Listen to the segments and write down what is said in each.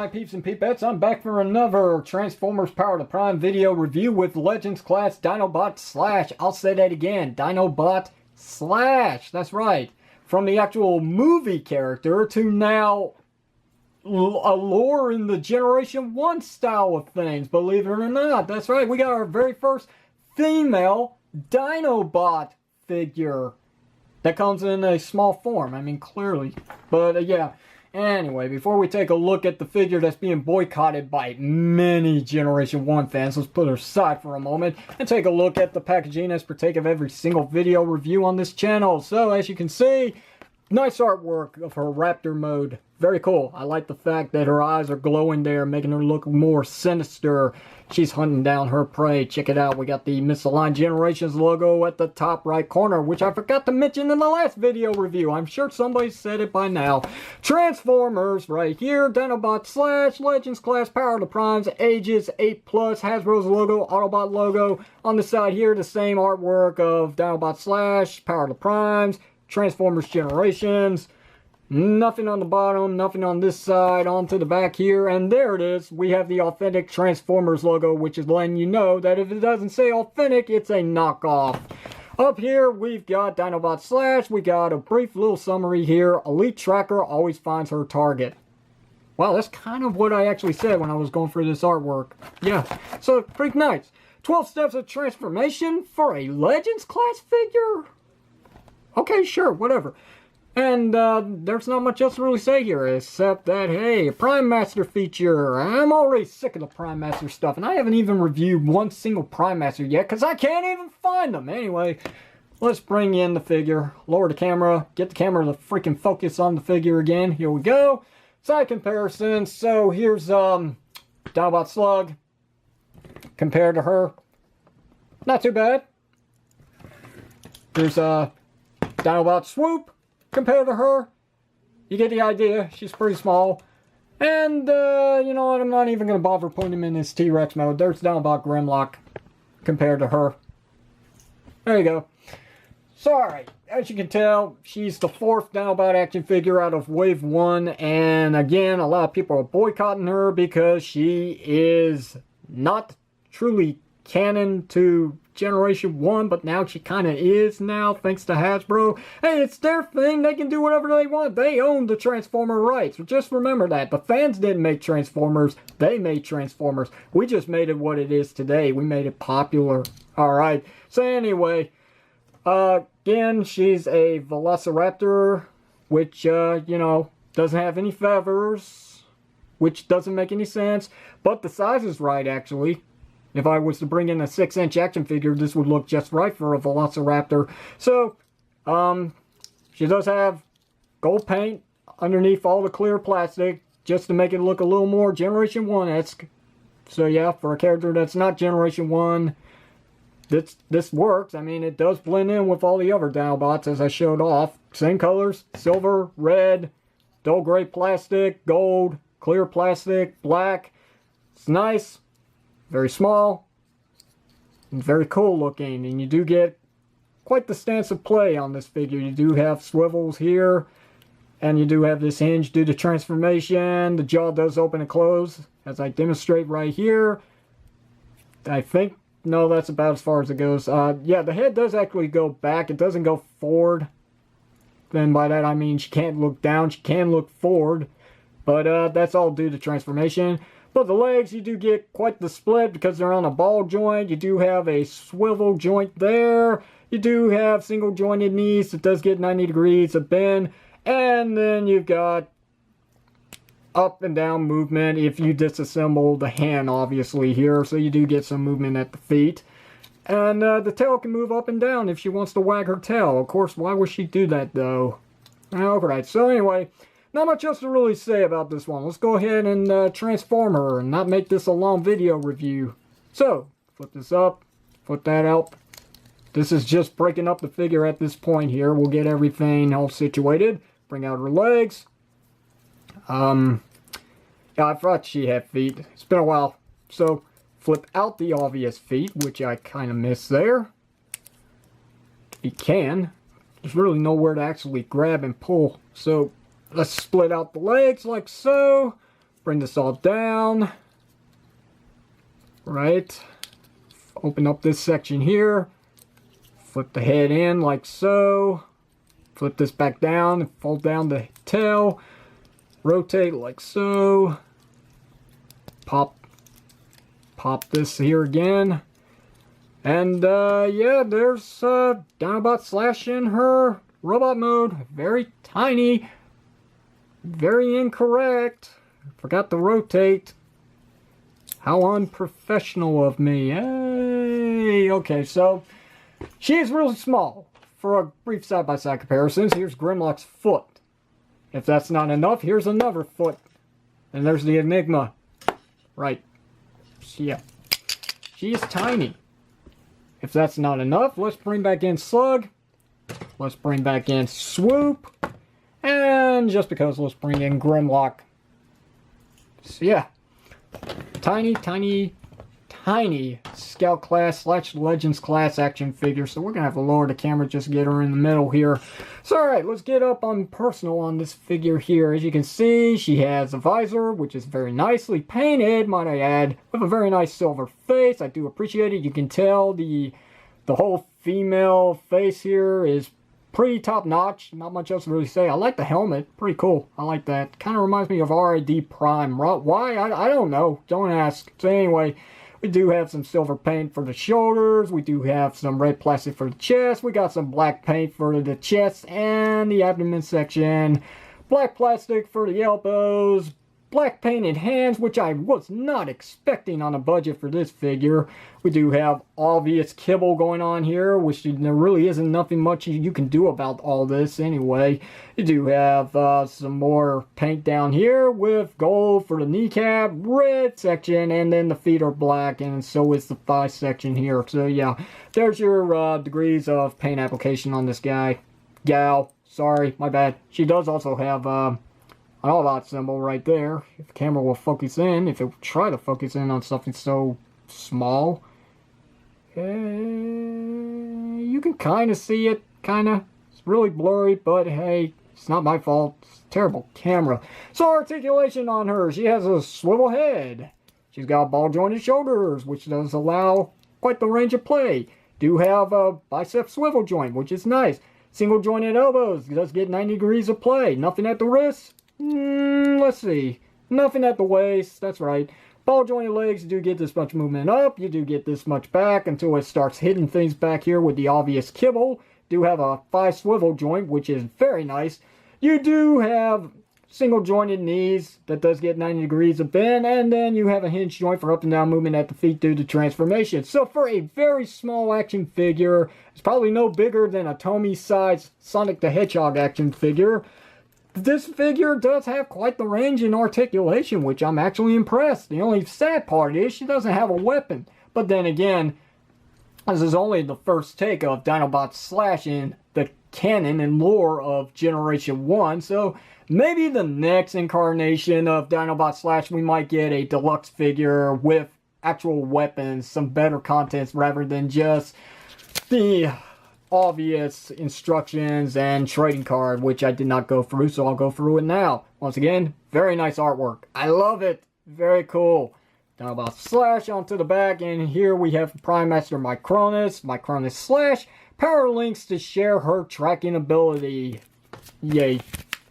my peeps and peepettes? I'm back for another Transformers Power to Prime video review with Legends Class Dinobot Slash. I'll say that again, Dinobot Slash. That's right. From the actual movie character to now a lore in the Generation 1 style of things, believe it or not. That's right, we got our very first female Dinobot figure that comes in a small form. I mean, clearly. But yeah. Anyway, before we take a look at the figure that's being boycotted by many Generation 1 fans, let's put her aside for a moment and take a look at the packaging as partake of every single video review on this channel. So, as you can see, nice artwork of her Raptor mode. Very cool. I like the fact that her eyes are glowing there, making her look more sinister. She's hunting down her prey. Check it out. We got the Misaligned Generations logo at the top right corner, which I forgot to mention in the last video review. I'm sure somebody said it by now. Transformers right here. Dinobot Slash, Legends Class, Power to Primes, ages 8+, Hasbro's logo, Autobot logo. On the side here, the same artwork of Dinobot Slash, Power to Primes, Transformers Generations. Nothing on the bottom, nothing on this side, onto the back here, and there it is. We have the authentic Transformers logo, which is letting you know that if it doesn't say authentic, it's a knockoff. Up here, we've got Dinobot Slash. We got a brief little summary here. Elite Tracker always finds her target. Wow, that's kind of what I actually said when I was going through this artwork. Yeah, so pretty nice. 12 steps of transformation for a Legends class figure? Okay, sure, whatever. And there's not much else to really say here, except that, hey, a Prime Master feature. I'm already sick of the Prime Master stuff, and I haven't even reviewed one single Prime Master yet, because I can't even find them. Anyway, let's bring in the figure, lower the camera, get the camera to freaking focus on the figure again. Here we go. Side comparison. So here's Dinobot Slug compared to her. Not too bad. Here's Dinobot Swoop. Compared to her, you get the idea. She's pretty small. And, you know what, I'm not even going to bother putting him in his T-Rex mode. There's Dinobot Grimlock compared to her. There you go. Sorry, as you can tell, she's the 4th Dinobot action figure out of Wave 1. And again, a lot of people are boycotting her because she is not truly canon to Generation 1, but now she kind of is now, thanks to Hasbro. Hey, it's their thing. They can do whatever they want. They own the Transformer rights. Just remember that. The fans didn't make Transformers. They made Transformers. We just made it what it is today. We made it popular. Alright. So anyway, again, she's a Velociraptor, which, you know, doesn't have any feathers, which doesn't make any sense. But the size is right, actually. If I was to bring in a 6-inch action figure, this would look just right for a Velociraptor. So, she does have gold paint underneath all the clear plastic, just to make it look a little more Generation 1-esque. So yeah, for a character that's not Generation 1, this works. I mean, it does blend in with all the other Dinobots, as I showed off. Same colors, silver, red, dull gray plastic, gold, clear plastic, black. It's nice. Very small, and very cool looking, and you do get quite the stance of play on this figure. You do have swivels here, and you do have this hinge due to transformation. The jaw does open and close, as I demonstrate right here. I think, no, that's about as far as it goes. Yeah, the head does actually go back. It doesn't go forward. Then by that I mean she can't look down, she can look forward. But that's all due to transformation. But the legs, you do get quite the split because they're on a ball joint. You do have a swivel joint there. You do have single jointed knees. It does get 90 degrees of bend. And then you've got up and down movement if you disassemble the hand, obviously, here. So you do get some movement at the feet. And the tail can move up and down if she wants to wag her tail. Of course, why would she do that, though? Alright, so anyway, not much else to really say about this one. Let's go ahead and transform her and not make this a long video review. So, flip this up, flip that out. This is just breaking up the figure at this point here. We'll get everything all situated. Bring out her legs. Yeah, I thought she had feet. It's been a while. So, flip out the obvious feet, which I kind of missed there. You can. There's really nowhere to actually grab and pull. So, let's split out the legs like so. bring this all down. Right. Open up this section here. Flip the head in like so. Flip this back down and fold down the tail. Rotate like so. Pop this here again. And yeah, there's Dinobot Slash in her robot mode. Very tiny. Very incorrect. Forgot to rotate. How unprofessional of me. Hey, okay, so she is really small. For a brief side-by-side comparison, here's Grimlock's foot. If that's not enough, here's another foot. And there's the Enigma. Right. Yeah. She is tiny. If that's not enough, let's bring back in Slug. Let's bring back in Swoop. And just because, let's bring in Grimlock. So yeah. Tiny Scout class / Legends class action figure. So we're going to have to lower the camera just to get her in the middle here. So alright, let's get up on personal on this figure here. As you can see, she has a visor, which is very nicely painted, might I add, with a very nice silver face. I do appreciate it. You can tell the whole female face here is pretty top notch. Not much else to really say. I like the helmet. Pretty cool. I like that. Kind of reminds me of RID Prime. Why? I don't know. Don't ask. So anyway, we do have some silver paint for the shoulders. We do have some red plastic for the chest. We got some black paint for the chest and the abdomen section. Black plastic for the elbows. Black painted hands, which I was not expecting on a budget for this figure. We do have obvious kibble going on here, which there really isn't nothing much you can do about all this anyway. You do have some more paint down here with gold for the kneecap, red section, and then the feet are black, and so is the thigh section here. So yeah, there's your degrees of paint application on this guy. Gal, sorry, my bad. She does also have an all-out symbol right there. If the camera will focus in, if it will try to focus in on something so small, you can kind of see it, It's really blurry, but hey, it's not my fault. It's a terrible camera. So articulation on her. She has a swivel head. She's got ball-jointed shoulders, which does allow quite the range of play. Do have a bicep swivel joint, which is nice. Single-jointed elbows. Does get 90 degrees of play. Nothing at the wrist. Let's see. Nothing at the waist. That's right. Ball jointed legs, you do get this much movement up. You do get this much back until it starts hitting things back here with the obvious kibble. Do have a 5 swivel joint, which is very nice. You do have single jointed knees that does get 90 degrees of bend, and then you have a hinge joint for up and down movement at the feet due to transformation. So for a very small action figure, it's probably no bigger than a Tomy-sized Sonic the Hedgehog action figure. This figure does have quite the range in articulation, which I'm actually impressed. The only sad part is she doesn't have a weapon. But then again, this is only the first take of Dinobot Slash in the canon and lore of Generation 1. So maybe the next incarnation of Dinobot Slash, we might get a deluxe figure with actual weapons, some better contents rather than just the obvious instructions and trading card, which I did not go through, so I'll go through it now. Once again, very nice artwork. I love it. Very cool. Dinobot Slash onto the back, and here we have Prime Master Micronus Slash. Power links to share her tracking ability. Yay.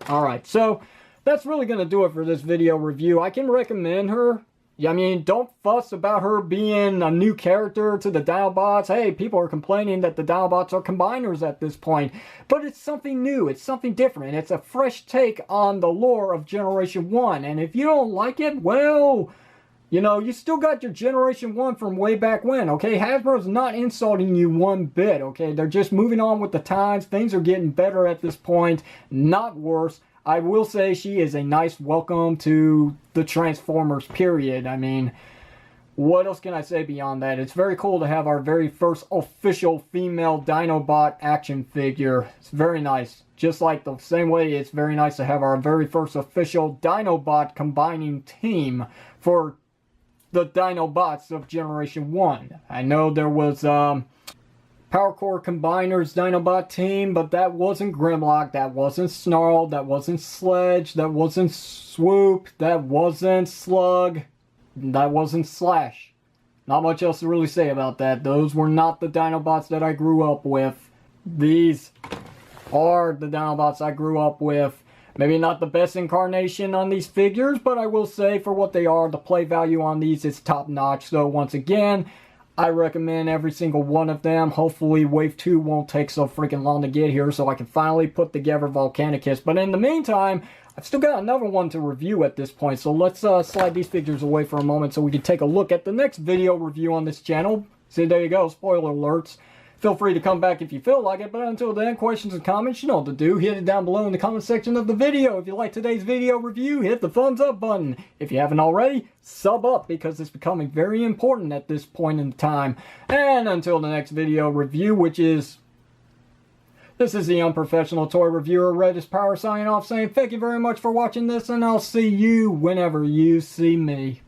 Alright, so that's really going to do it for this video review. I can recommend her. I mean, don't fuss about her being a new character to the Dinobots. Hey, people are complaining that the Dinobots are combiners at this point. But it's something new. It's something different. It's a fresh take on the lore of Generation 1. And if you don't like it, well, you know, you still got your Generation 1 from way back when, okay? Hasbro's not insulting you one bit, okay? They're just moving on with the times. Things are getting better at this point, not worse. I will say she is a nice welcome to the Transformers, period. I mean, what else can I say beyond that? It's very cool to have our very first official female Dinobot action figure. It's very nice. Just like the same way it's very nice to have our very first official Dinobot combining team for the Dinobots of Generation 1. I know there was Power Core Combiners Dinobot team, but that wasn't Grimlock, that wasn't Snarl, that wasn't Sledge, that wasn't Swoop, that wasn't Slug, that wasn't Slash. Not much else to really say about that. Those were not the Dinobots that I grew up with. These are the Dinobots I grew up with. Maybe not the best incarnation on these figures, but I will say for what they are, the play value on these is top notch. So once again, I recommend every single one of them. Hopefully Wave 2 won't take so freaking long to get here so I can finally put together Volcanicus. But in the meantime, I've still got another one to review at this point. So let's slide these figures away for a moment so we can take a look at the next video review on this channel. See, there you go, spoiler alerts. Feel free to come back if you feel like it, but until then, questions and comments, you know what to do. Hit it down below in the comment section of the video. If you like today's video review, hit the thumbs up button. If you haven't already, sub up because it's becoming very important at this point in time. And until the next video review, which is... This is the unprofessional toy reviewer, Redis Power, signing off saying thank you very much for watching this, and I'll see you whenever you see me.